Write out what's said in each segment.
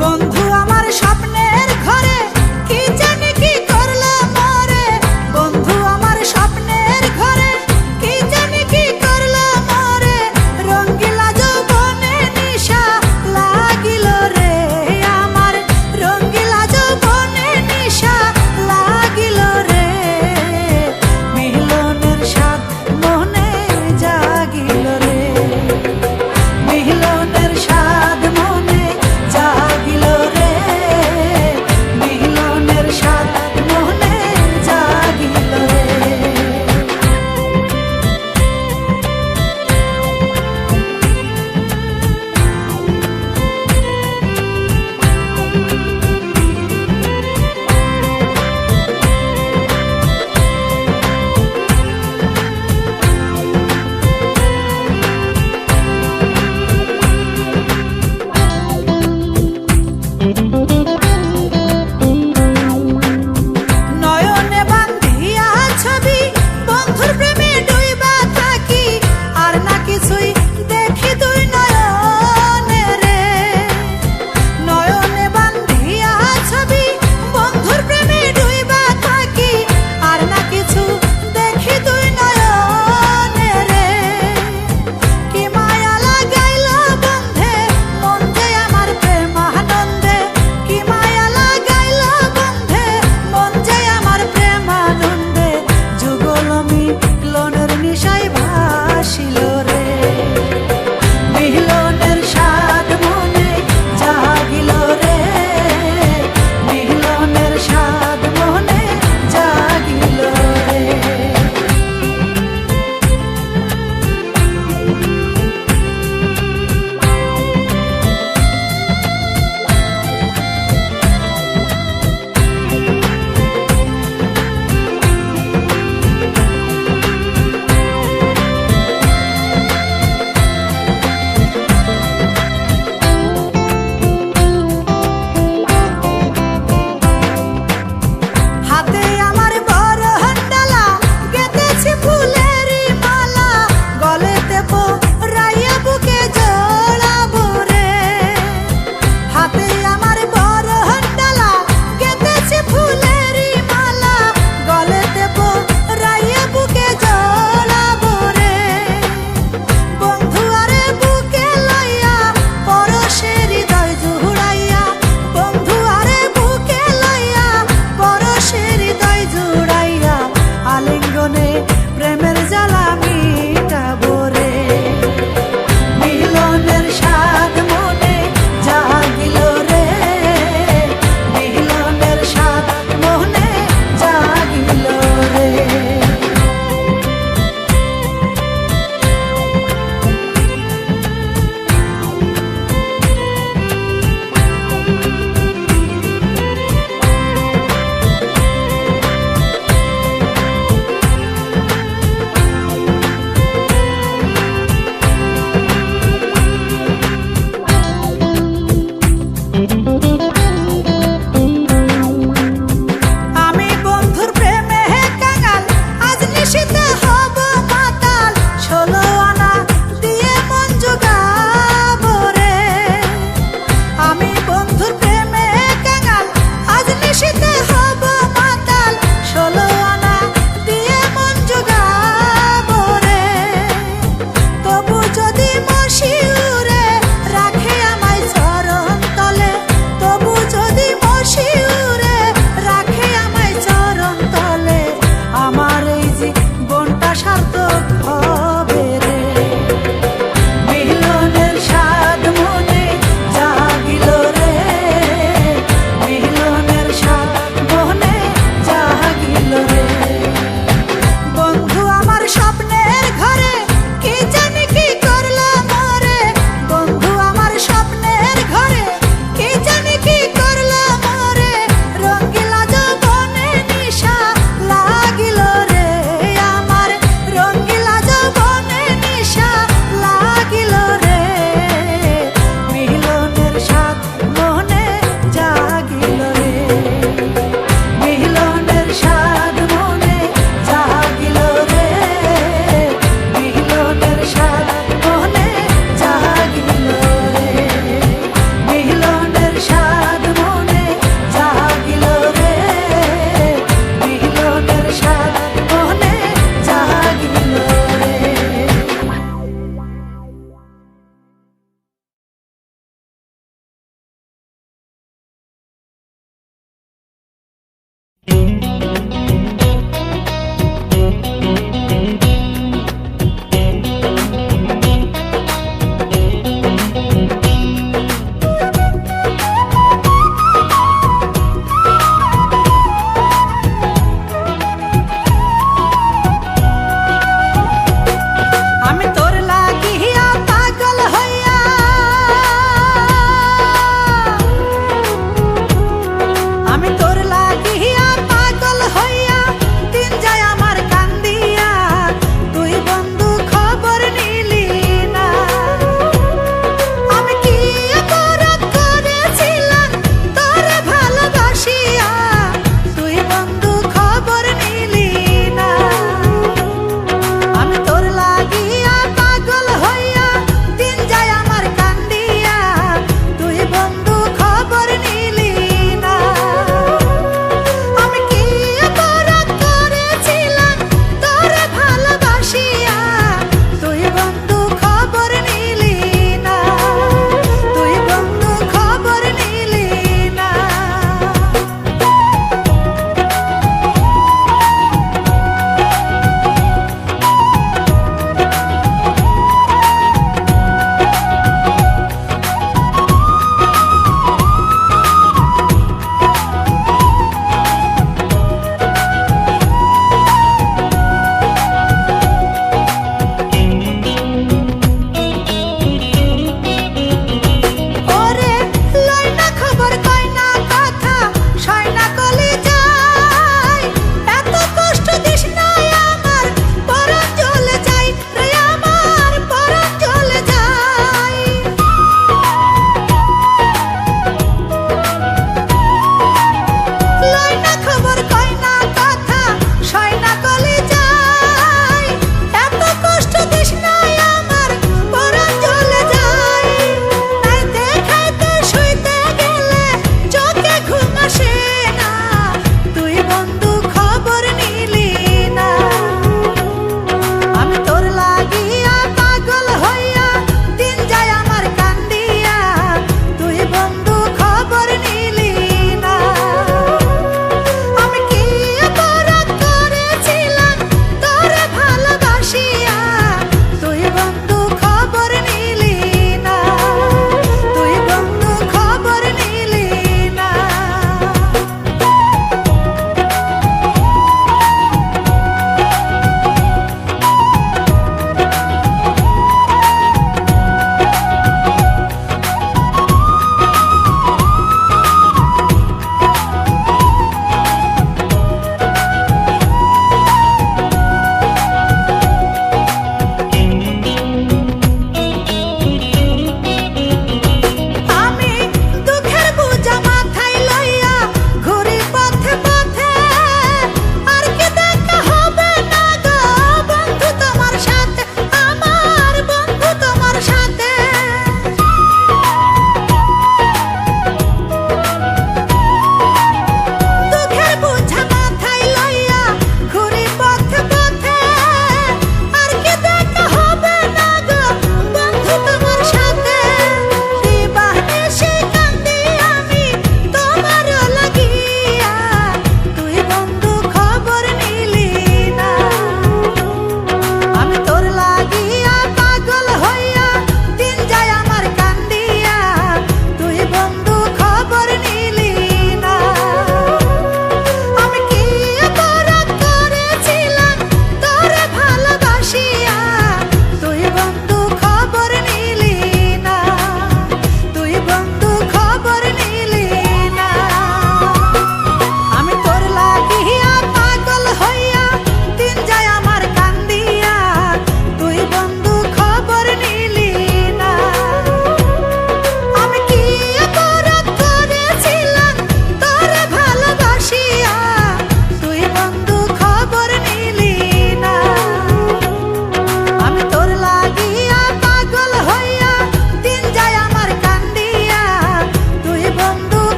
বন্ধু আমার স্বপ্নের ঘরে কি জানি কি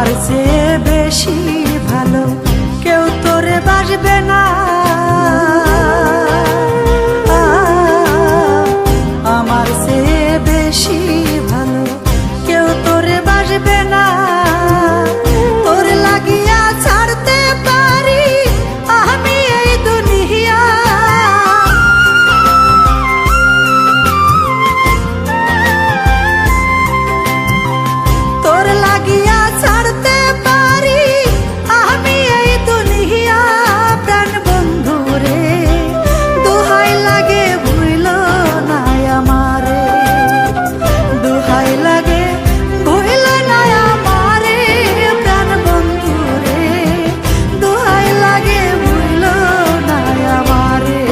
আমার চেয়ে বেশি ভালো কেউ তোরে বাসবে না। আমার চেয়ে বেশি ভালো কেউ তোরে বাসবে না। তোর লাগিয়া ছাড়তে পারি আমি এই দুনিয়া। তোর লাগিয়া ছাড়তে পারি আমি এই দুনিয়া। প্রাণ বন্ধু রে দোহাই লাগে ভুইল না আমারে। দোহাই লাগে ভুইল না আমারে। প্রাণ বন্ধু রে দোহাই লাগে ভুইল না আমারে।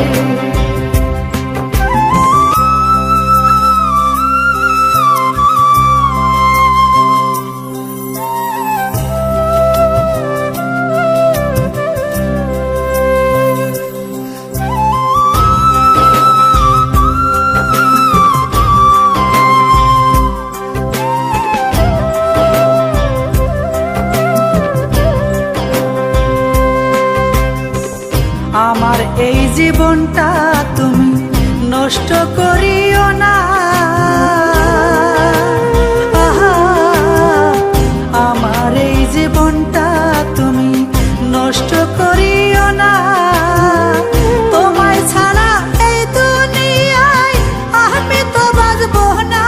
আমার এই জীবনটা তুমি নষ্ট করিও না। আমার এই জীবনটা তুমি নষ্ট করিও না। তোমায় ছাড়া এই দুনিয়ায় আমি তো বাঁচব না।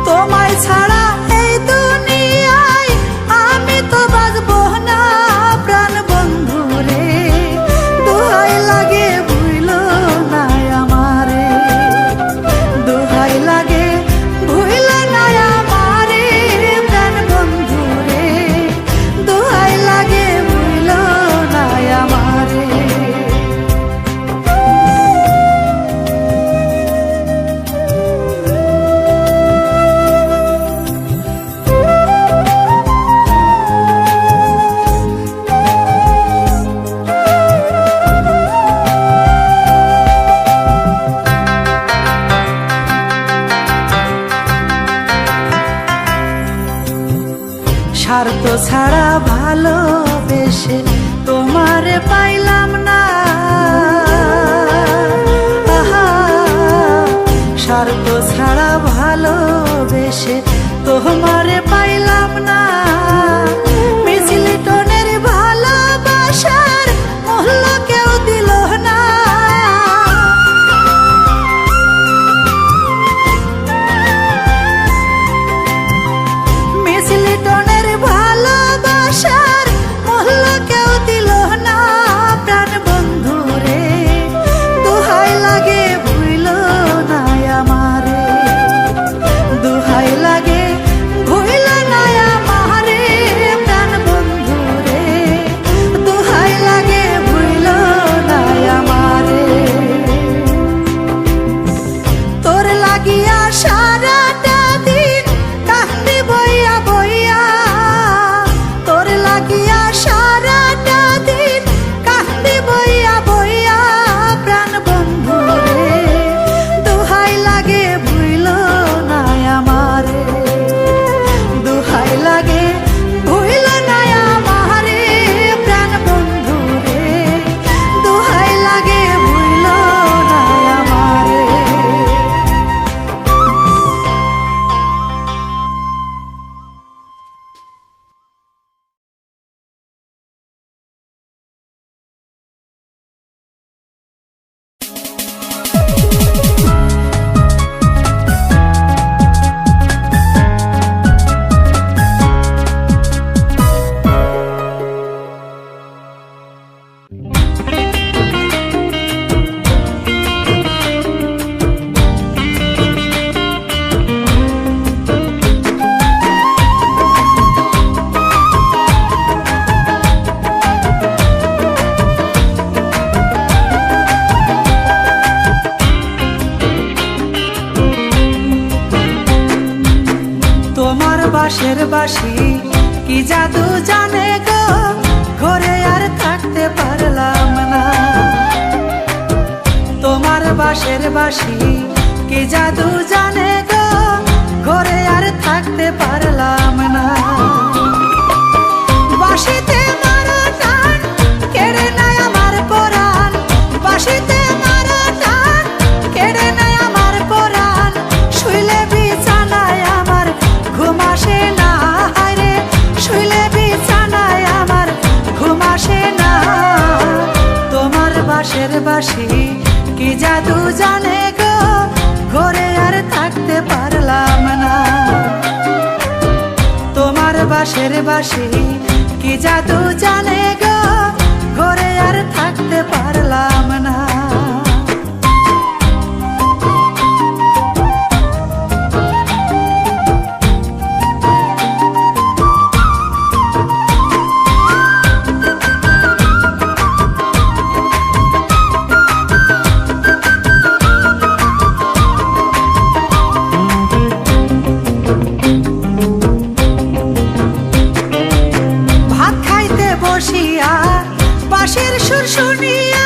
তোমায় ছাড়া এই দুনিয়ায় আমি তো বাঁচব না। প্রাণ বন্ধু রে দোহাই লাগে ভুইল না আমারে। দোহাই লাগে ভুইল না আমারে। প্রাণ বন্ধু রে দোহাই লাগে ভুইল না আমারে। স্বার্থ ছাড়া ভালোবেসে তোমারে পাইলাম না। স্বার্থ ছাড়া ভালোবেসে তোমারে পাইলাম না। মিছিলিটনের ভালোবাসার মূল্য কেউ দিল না। মিছিলিটনের ভালোবাসার মূল্য কেউ দিল না। প্রাণ বন্ধু রে দোহাই লাগে ভুইল না আমারে। দোহাই লাগে ভুইল না আমারে। প্রাণ বন্ধু রে দোহাই লাগে ভুইল না আমারে। তোর লাগিয়া সারাটা দিন কান্দি বইয়া বইয়া। তোর লাগিয়া সারাটা দিন কান্দি বইয়া বইয়া। প্রাণ বন্ধু রে দোহাই লাগে ভুইল না আমারে। দোহাই লাগে ভুইল না আমারে। প্রাণ বন্ধু রে দোহাই লাগে ভুইল না আমারে। বাঁশের বাঁশি কি জাদু জানে গো, ঘরে আর থাকতে পারলাম না। তোমার বাঁশের বাঁশি কি জাদু জানে গো, ঘরে আর থাকতে পারলাম না। বাঁশিতে মারো টান কেড়ে নেয় আমার পরাণ, বাঁশিতে মারো টান কেড়ে নেয় আমার পরাণ। শুইলে বিছানায় আমার ঘুম আসে না, হায়রে শুইলে বিছানায় আমার ঘুম আসে না। তোমার বাঁশের বাঁশি কি জাদু জানে গো, ঘরে আর থাকতে পারলাম না। তোমার বাঁশের বাঁশি কি জাদু জানে গো, ঘরে আর থাকতে পারলাম না। বসিয়া বাঁশির সুর শুনিয়া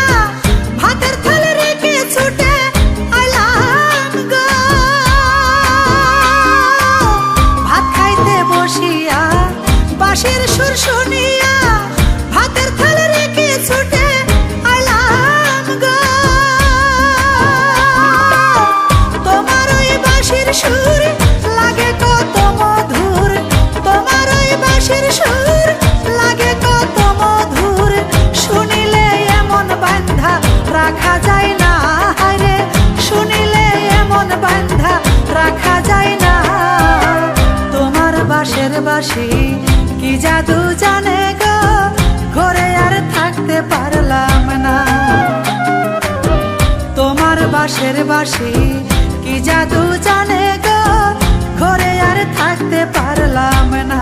ভাতের থালে রেখে ছুটে আইলাম গো। ভাত খাইতে বসিয়া বাঁশির সুর শুনিয়া ভাতের থালে রেখে ছুটে আইলাম গো। তোমার ওই বাঁশির সুর লাগে কত মধুর, তোমার ওই বাঁশির সুর লাগে কত মধুর। শুনিলে এমন বান্ধা রাখা যায় না, হায়রে শুনিলে এমন বান্ধা রাখা যায় না। তোমার বাঁশের বাঁশি কি জাদু জানে গো, ঘরে আর থাকতে পারলাম না। তোমার বাঁশের বাঁশি কি জাদু জানে গো, ঘরে আর থাকতে পারলাম না।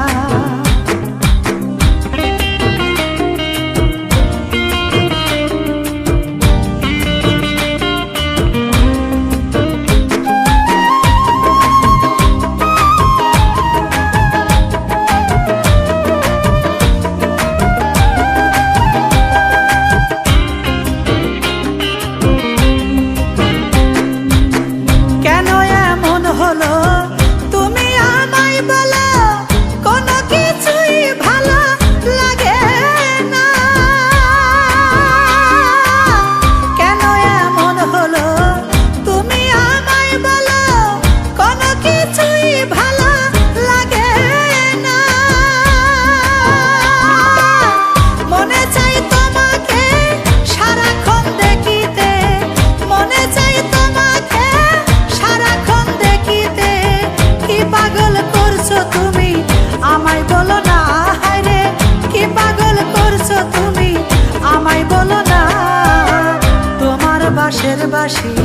বাঁশের বাঁশি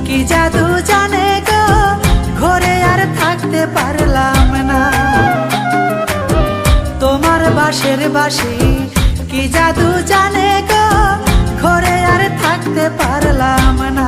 কি জাদু জানে গো, ঘরে আর থাকতে পারলাম না। তোমার বাঁশের বাঁশি কি জাদু জানে গো, ঘরে আর থাকতে পারলাম না।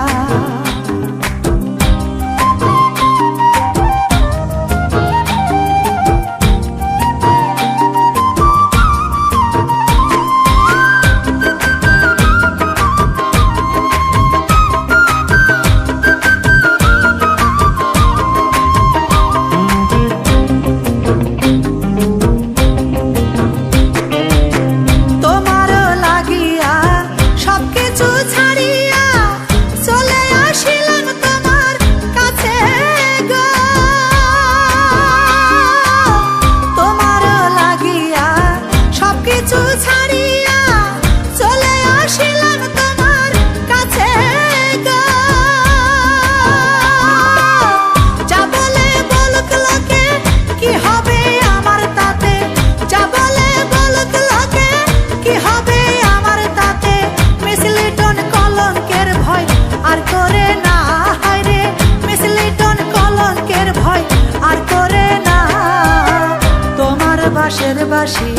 বাঁশের বাঁশি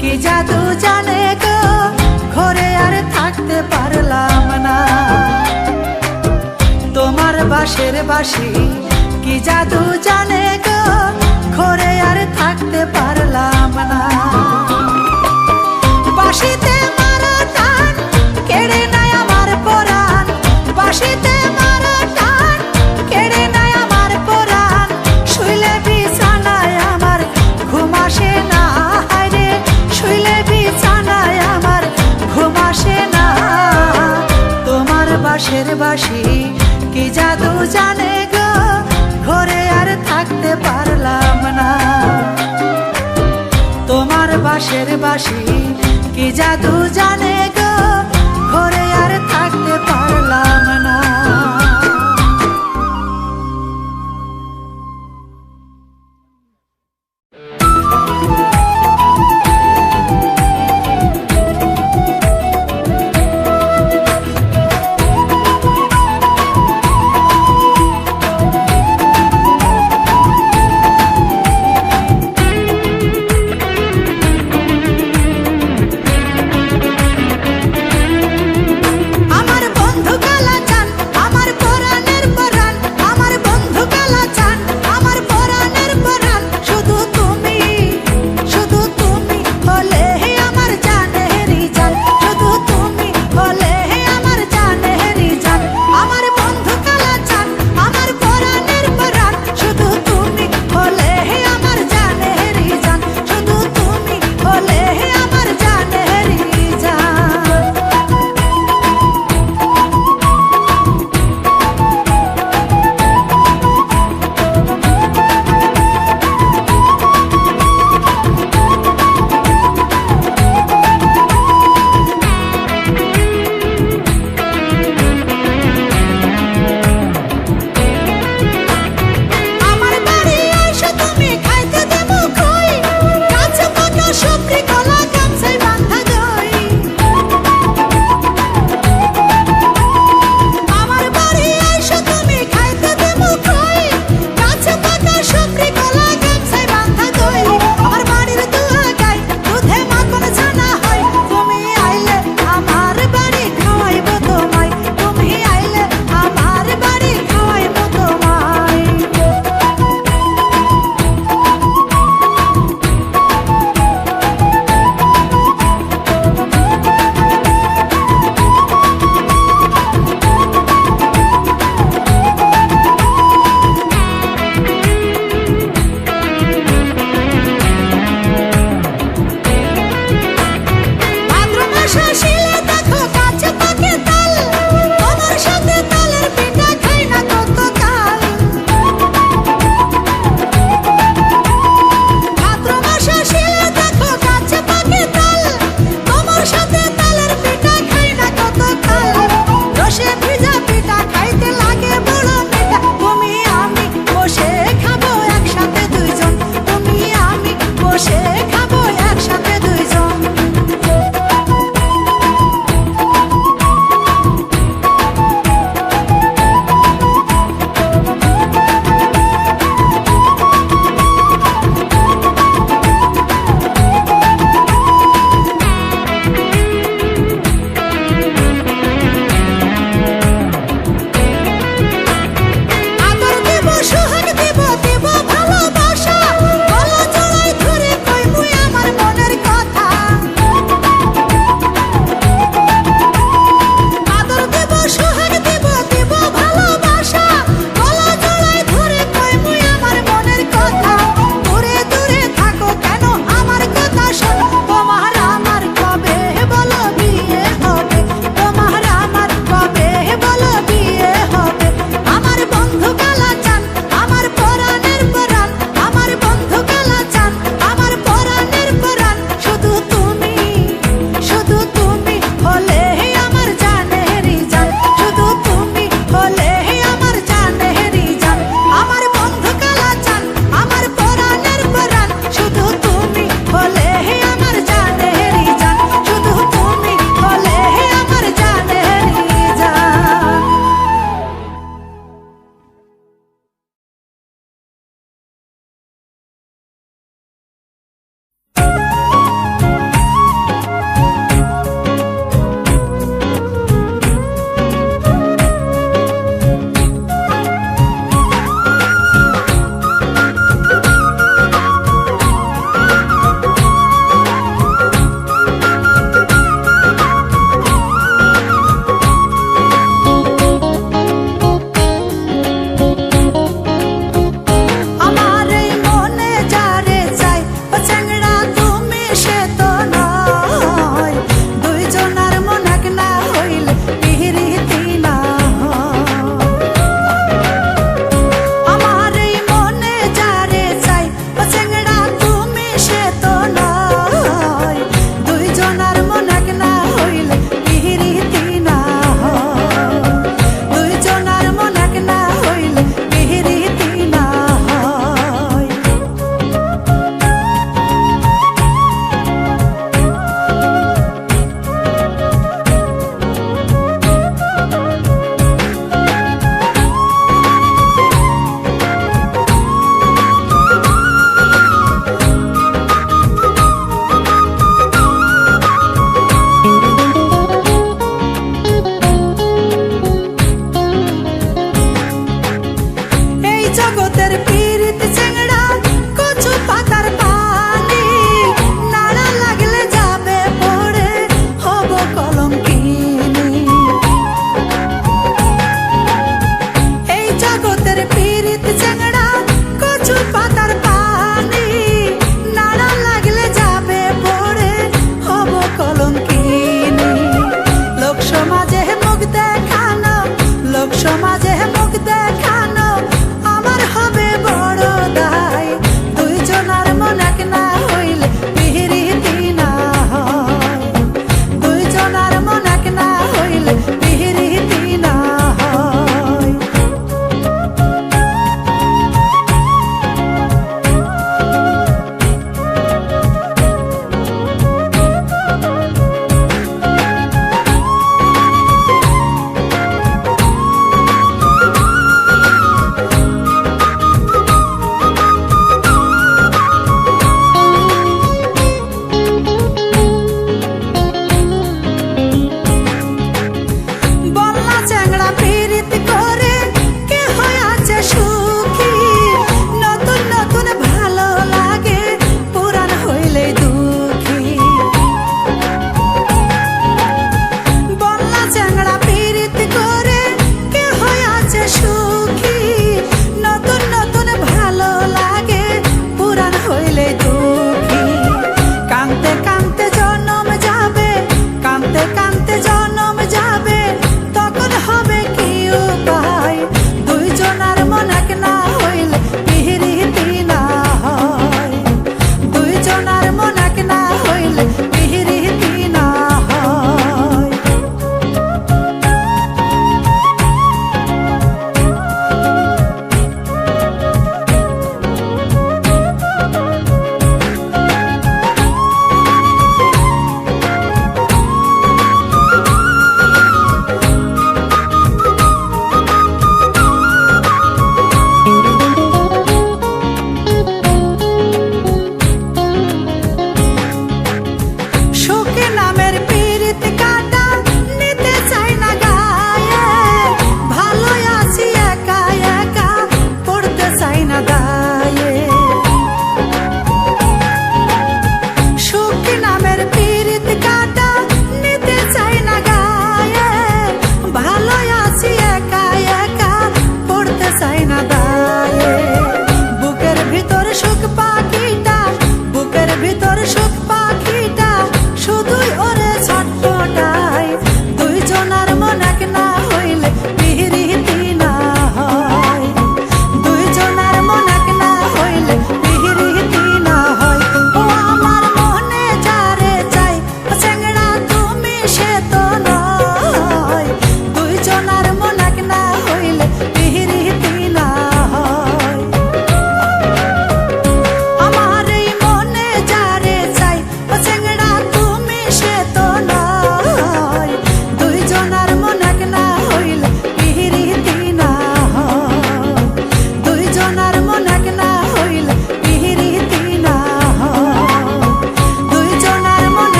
কি জাদু জানে গো, ঘরে আর থাকতে পারলাম না। তোমার বাঁশের বাঁশি কি জাদু জানে গো, ঘরে আর থাকতে পারলাম না। বাঁশিতে মারো টান কেড়ে নেয় আমার পরাণ, বাঁশিতে বাঁশি কি জাদু জানে গো, ঘরে আর থাকতে পারলাম না। তোমার বাঁশের বাঁশি কি জাদু জানে গো, ঘরে আর থাকতে পারলাম না।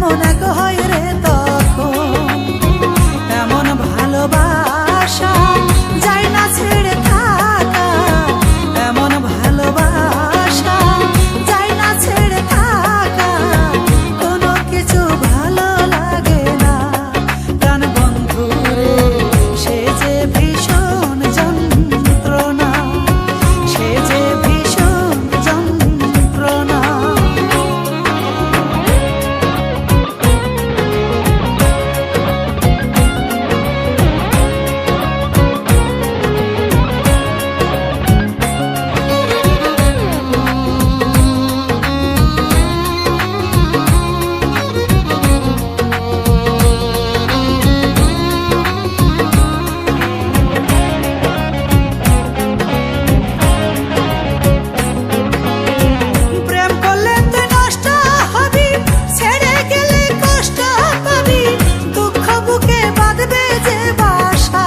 মন এক হয় রে তখন, এমন ভালোবাসা যায় না ছেড়ে থাকা, এমন ভালোবাসা যায় না ছেড়ে থাকা, কোনো কিছু ভালো লাগে না প্রাণ বন্ধু রে, সে যে ভীষণ যন্ত্রণা, সে যে ভীষণ যন্ত্রণা। প্রেম করলে তুই নষ্ট হবি, ছেড়ে গেলে কষ্ট পাবি, দুঃখ বুকে বাঁধবে যে বাসা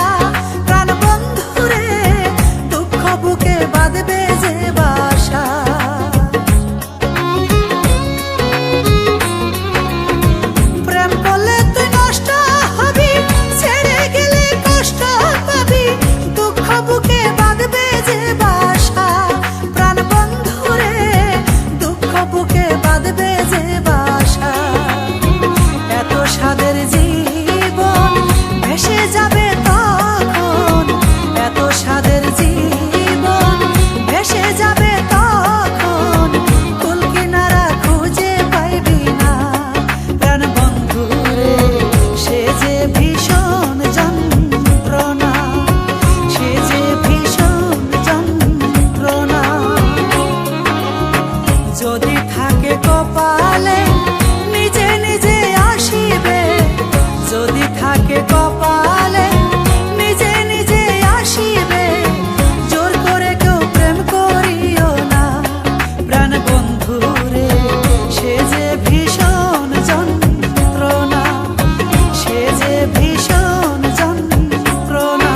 প্রাণ বন্ধু রে, দুঃখ বুকে বাঁধবে যে বাসা। প্রেম করলে তুই নষ্ট হবি, ছেড়ে গেলে কষ্ট পাবি, দুঃখ বুকে বাঁধবে যে বাসা প্রাণ বন্ধু রে, দুঃখ বুকে বাঁধবে যে বাসা। এত স্বাদের জীবন ভেসে যাবে তখন, এত স্বাদের জীবন ভেসে যাবে তখন, কুল কিনারা খুঁজে পাইবি না প্রাণ বন্ধু রে, সে যে ভীষণ যন্ত্রণা, সে যে ভীষণ যন্ত্রণা। যদি থাকে কপালে নিজে নিজে আসিবে, যদি থাকে কপালে নিজে নিজে আসিবে, জোর করে কেউ প্রেম করিও না প্রাণ বন্ধু রে, সে যে ভীষণ যন্ত্রণা, সে যে ভীষণ যন্ত্রণা।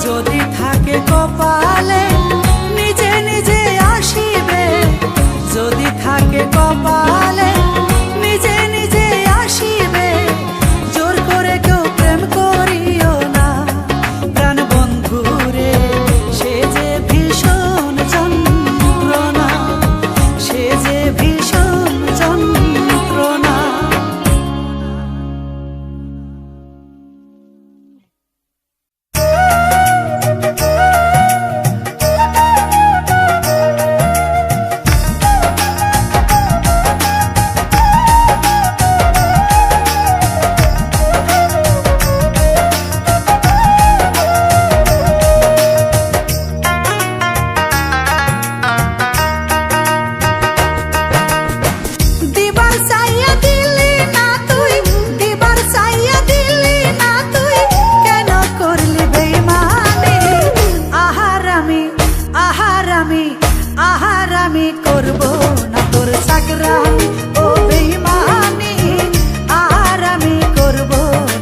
যদি থাকে কপালে নিজে নিজে আসিবে, যদি থাকে কপালে নিজে নিজে আসিবে, জোর করে কেউ প্রেম করিও না প্রাণ বন্ধু রে, সে যে ভীষণ যন্ত্রণা, সে যে ভীষণ যন্ত্রণা। দিবার চাইয়া দিলি না তুই, দিবার চাইয়া দিলি না তুই, কেন করলি বেইমানি? আহারামি আহারামি আহারামি করব না তোর চাকরানি, ও বেইমানি আহারামি করব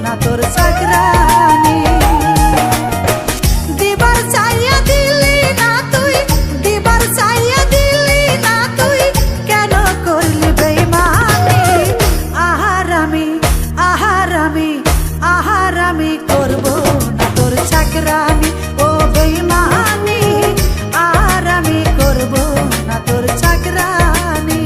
না তোর চাকরানি। দিবার চাইয়া দিলি না তুই, দিবার চাইয়া দিলি না তুই, কেন করলি বেইমানি? আহারামি আহারামি আহারামি করব না তোর চাকরানি, ও বেইমানি আহারামি করব না তোর চাকরানি।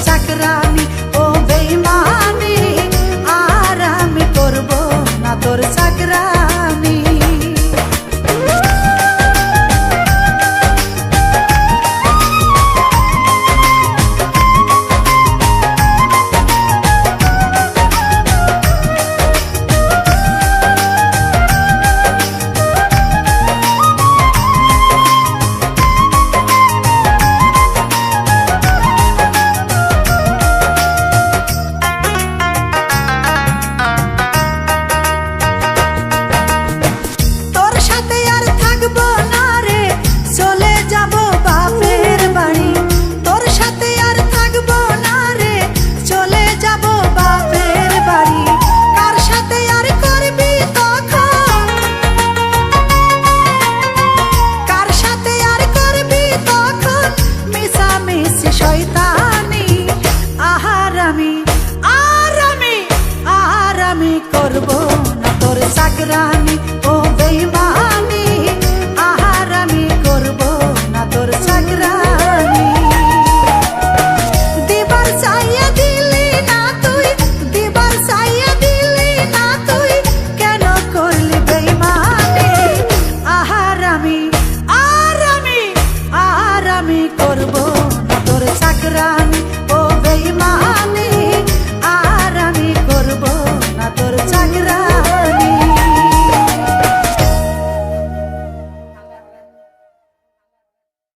চাকরানি ও বেঈমানি, আর আমি করব না তোর চাকরানি। করব না তোর চাকরানি ও বেঈমানি, আর আমি করব না তোর চাকরানি। দিবার চাইয়া দিলি না তুই, দিবার চাইয়া দিলি না তুই, কেন করলি বেঈমানি? আর আমি করব না তোর চাকরানি ও বেঈমানি।